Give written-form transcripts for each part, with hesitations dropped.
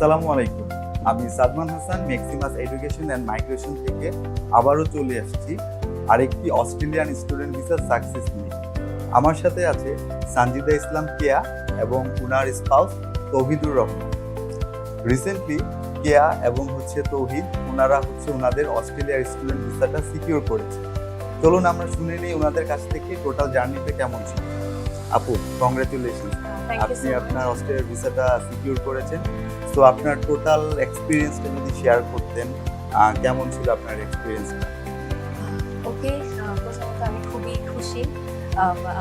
আসসালামু আলাইকুম। আমি Sadman Hasan Maximus education and migration থেকে আবারও চলে আসছি আরেকটি অস্ট্রেলিয়ান স্টুডেন্ট ভিসা সাকসেস নিয়ে। আমার সাথে আছে সানজিদা ইসলাম কেয়া এবং উনার স্পাউস তৌহিদুর রহমান। রিসেন্টলি কেয়া এবং তৌহিদ ওনারা ওনাদের অস্ট্রেলিয়ার স্টুডেন্ট ভিসাটা সিকিউর করেছে। চলুন আমরা শুনে নিই ওনাদের কাছ থেকে টোটাল জার্নিটা কেমন ছিল। আপু, কংগ্রেচুলেশন, আপনি আপনার অস্ট্রেলিয়ার ভিসাটা সিকিউর করেছেন। তো আপনার টোটাল এক্সপিরিয়েন্সটা যদি শেয়ার করতেন, কেমন ছিল আপনার এক্সপিরিয়েন্সটা? ওকে, প্রথমত আমি খুবই খুশি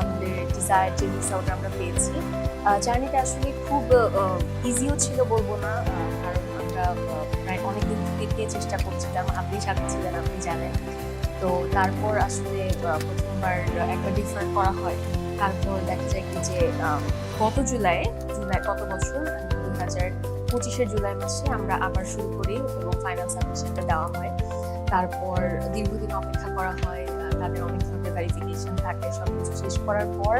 আমাদের ডিজায়ার যে ভিসাটা আমরা পেয়েছি। জার্নিটা আসলে খুব ইজিও ছিল বলবো না, কারণ আমরা প্রায় অনেকদিন থেকে চেষ্টা করছিলাম। আপনি সাথে ছিলেন, আপনি জানেন। তো তারপর আসলে প্রথমবার একবার ডিফারেন্ট করা হয়। তারপর দেখা যায় কি যে গত জুলাই গত বছর 2025-এর জুলাই মাসে আমরা আবার শুরু করি এবং ফাইনাল সাবমিশনটা দেওয়া হয়। তারপর দীর্ঘদিন অপেক্ষা করা হয়, তাদের অনেক ধরনের ভেরিফিকেশন থাকে। সবকিছু শেষ করার পর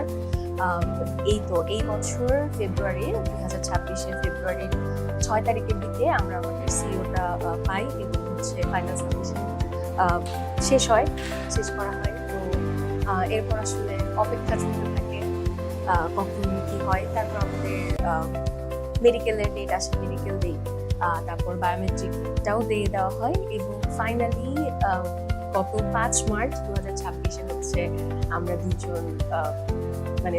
এই বছর 2026-এর ফেব্রুয়ারির 6 তারিখের দিকে আমরা আমাদের সিওটা পাই এবং ফাইনাল সাবমিশন শেষ করা হয়। তো এরপর আসলে অপেক্ষা চলতে থাকে কখন কি হয়। তারপর আমাদের মেডিকেলের ডেট আসে, মেডিকেল দেই, তারপর বায়োমেট্রিকটাও দিয়ে দেওয়া হয় এবং ফাইনালি গত 5 মার্চ 2026-এ আমরা দুজন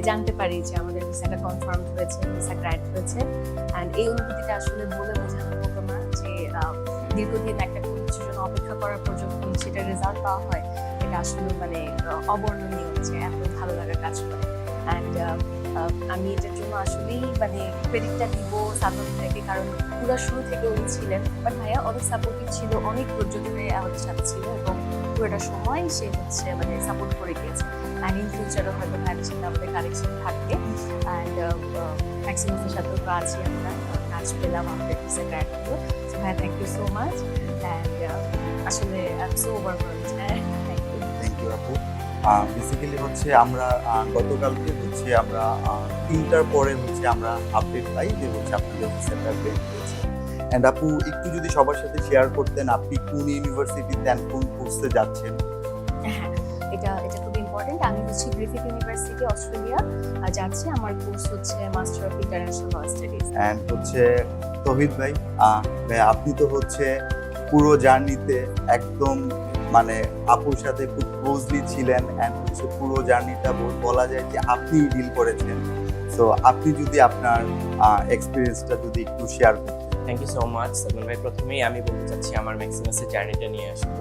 জানতে পারি যে আমাদের ভিসাটা কনফার্ম হয়েছে, ভিসা গ্র্যান্ট হয়েছে। অ্যান্ড এই অনুভূতিটা আসলে বলে বোঝানোর মতো না যে দীর্ঘদিন একটা কোনো কিছুর জন্য অপেক্ষা করার পর যখন সেটা রেজাল্ট পাওয়া হয়, এটা আসলে অবর্ণনীয়, যে এত ভালো লাগা কাজ করে। অ্যান্ড আমি এটার জন্য আসলেই ক্রেডিটটা দিব সাদমান ভাইয়াকে, কারণ পুরো শুরু থেকে উনি ছিলেন। বাট ভাইয়া অনেক সাপোর্টিভ ছিল, অনেক ধৈর্য ধরে আমাদের সাথে ছিল এবং পুরোটা সময় সে সাপোর্ট করে গিয়েছে। অ্যান্ড ইন ফিউচারও হয়তো ভাইয়ের সাথে আমাদের কানেকশন থাকবে। অ্যান্ড ম্যাক্সিমাসের সাথেও তো আছি, আমরা কাজ পেলাম, আমাদের ভিসা গ্র্যান্ট হলো। সো ভাইয়া, thank you so much. And আসলে I am so overwhelmed. Thank you আপু। বেসিক্যালি আমরা গতকালকে আমরা 3টার পরে আমরা আপডেট পাই যে আপনাদের ভিসাটা গ্র্যান্ট হয়েছে। অ্যান্ড আপু, একটু যদি সবার সাথে শেয়ার করতেন আপনি কোন ইউনিভার্সিটিতে অ্যান্ড কোন কোর্সে যাচ্ছেন? হ্যাঁ, এটা খুব ইম্পর্টেন্ট। আমি গ্রিফিথ ইউনিভার্সিটি, অস্ট্রেলিয়া যাচ্ছি। আমার course master of international studies. And Tauhid ভাই, আপনি তো পুরো জার্নিতে একদম আপুর সাথে খুব ক্লোজলি ছিলেন। অ্যান্ড পুরো জার্নিটা বলা যায় যে আপনিই ডিল করেছেন। সো আপনি যদি আপনার এক্সপিরিয়েন্সটা যদি একটু শেয়ার করতেন। Thank you so much Sadman ভাই। প্রথমেই আমি বলতে চাচ্ছি আমার ম্যাক্সিমাসের জার্নিটা নিয়ে আসবো।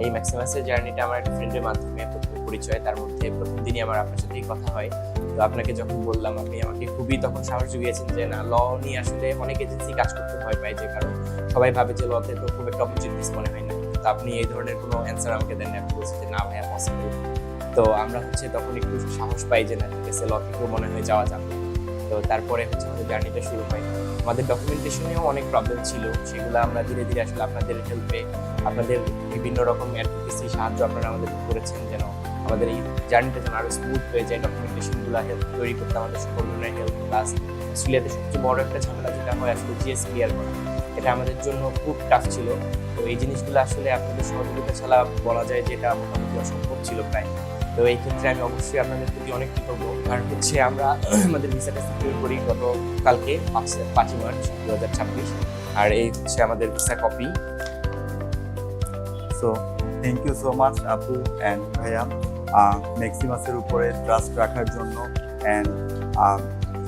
এই ম্যাক্সিমাসের জার্নিটা আমার একটা ফ্রেন্ডের মাধ্যমে প্রথম পরিচয়। তার মধ্যে প্রথম দিনই আপনার সাথেই কথা হয়। তো আপনাকে যখন বললাম, আপনি আমাকে খুবই তখন সাহস জুগিয়েছেন যে না, ল নিয়ে আসলে অনেক এজেন্সি কাজ করতে ভয় পায়, যে কারণ সবাই ভাবে যে লতে তো খুব একটা অপরচুনিটিস মনে হয় না। তো আপনি এই ধরনের কোনো অ্যান্সার আমাকে দেন না, আপনি বলছেন যে না ভাইয়া, পসিবল। তো আমরা তখন একটু সাহস পাই যে না, ঠিক আছে, ল থেকেও মনে হয় যাওয়া যাবে। তো তারপরে আমাদের জার্নিটা শুরু হয়। আমাদের ডকুমেন্টেশনেও অনেক প্রবলেম ছিল, সেগুলো আমরা ধীরে ধীরে আসলে আপনাদের হেল্পে, আপনাদের বিভিন্ন রকম অ্যাডভোকেসি সাহায্য আপনারা আমাদের করেছেন যেন আমাদের এই জার্নিটা যেন আরো স্মুথ হয়ে যায়। ডকুমেন্টেশনগুলো হেল্প তৈরি করতে আমাদের সকল ধরনের হেল্প। প্লাস অস্ট্রেলিয়াতে সবচেয়ে বড় একটা ঝামেলা যেটা হয় আসলে জিএস ক্লিয়ার করা, এটা আমাদের জন্য খুব টাফ ছিল। তো এই জিনিসগুলো আসলে আপনাদের সহযোগিতা ছাড়া বলা যায় যে এটা মোটামুটি অসম্ভব ছিল প্রায়। তো এই ক্ষেত্রে আমি অবশ্যই আপনাদের প্রতি অনেক কৃতজ্ঞ। কারণ আমরা আমাদের ভিসাটা সিকিউর করি কালকে 5 মার্চ 2026। আর এই আমাদের visa copy. So thank you so much আপু অ্যান্ড ভাইয়া, ম্যাক্সিমাসের উপরে ট্রাস্ট রাখার জন্য। অ্যান্ড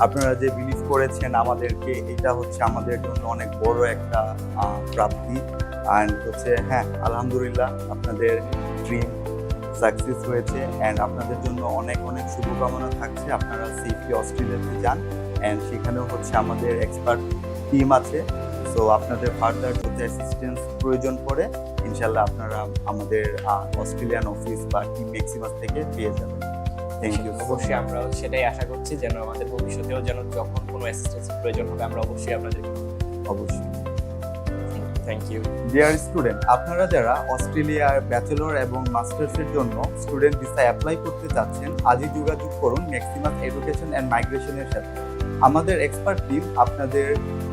আপনারা যে বিলিভ করেছেন আমাদেরকে, এটা আমাদের জন্য অনেক বড় একটা প্রাপ্তি। অ্যান্ড হ্যাঁ, আলহামদুলিল্লাহ আপনাদের ড্রিম সাকসেস হয়েছে। অ্যান্ড আপনাদের জন্য অনেক অনেক শুভকামনা থাকছে। আপনারা সেফলি অস্ট্রেলিয়াতে যান। অ্যান্ড সেখানেও আমাদের এক্সপার্ট টিম আছে। সো আপনাদের ফার্দার যদি অ্যাসিস্ট্যান্স প্রয়োজন পড়ে, ইনশাল্লাহ আপনারা আমাদের অস্ট্রেলিয়ান অফিস বা টিম ম্যাক্সিমাস থেকে পেয়ে যাবেন। Thank you. অবশ্যই আমরা সেটাই আশা করছি, যেন আমাদের ভবিষ্যতেও যেন যখন কোনো অ্যাসিস্ট্যান্স প্রয়োজন হবে আমরা অবশ্যই আপনাদের অবশ্যই। Thank you. ডিয়ার স্টুডেন্ট, আপনারা যারা অস্ট্রেলিয়ার ব্যাচেলর এবং মাস্টার্সের জন্য স্টুডেন্ট ভিসা অ্যাপ্লাই করতে চাচ্ছেন, আজই যোগাযোগ করুন ম্যাক্সিমাস এডুকেশন অ্যান্ড মাইগ্রেশনের সাথে। আমাদের এক্সপার্ট টিম আপনাদের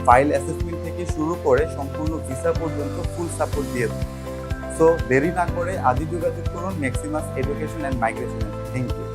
ফাইল অ্যাসেসমেন্ট থেকে থেকে শুরু করে সম্পূর্ণ ভিসা পর্যন্ত ফুল সাপোর্ট দিয়ে দেয়। সো দেরি না করে আজই যোগাযোগ করুন Maximus education and migration. Thank you.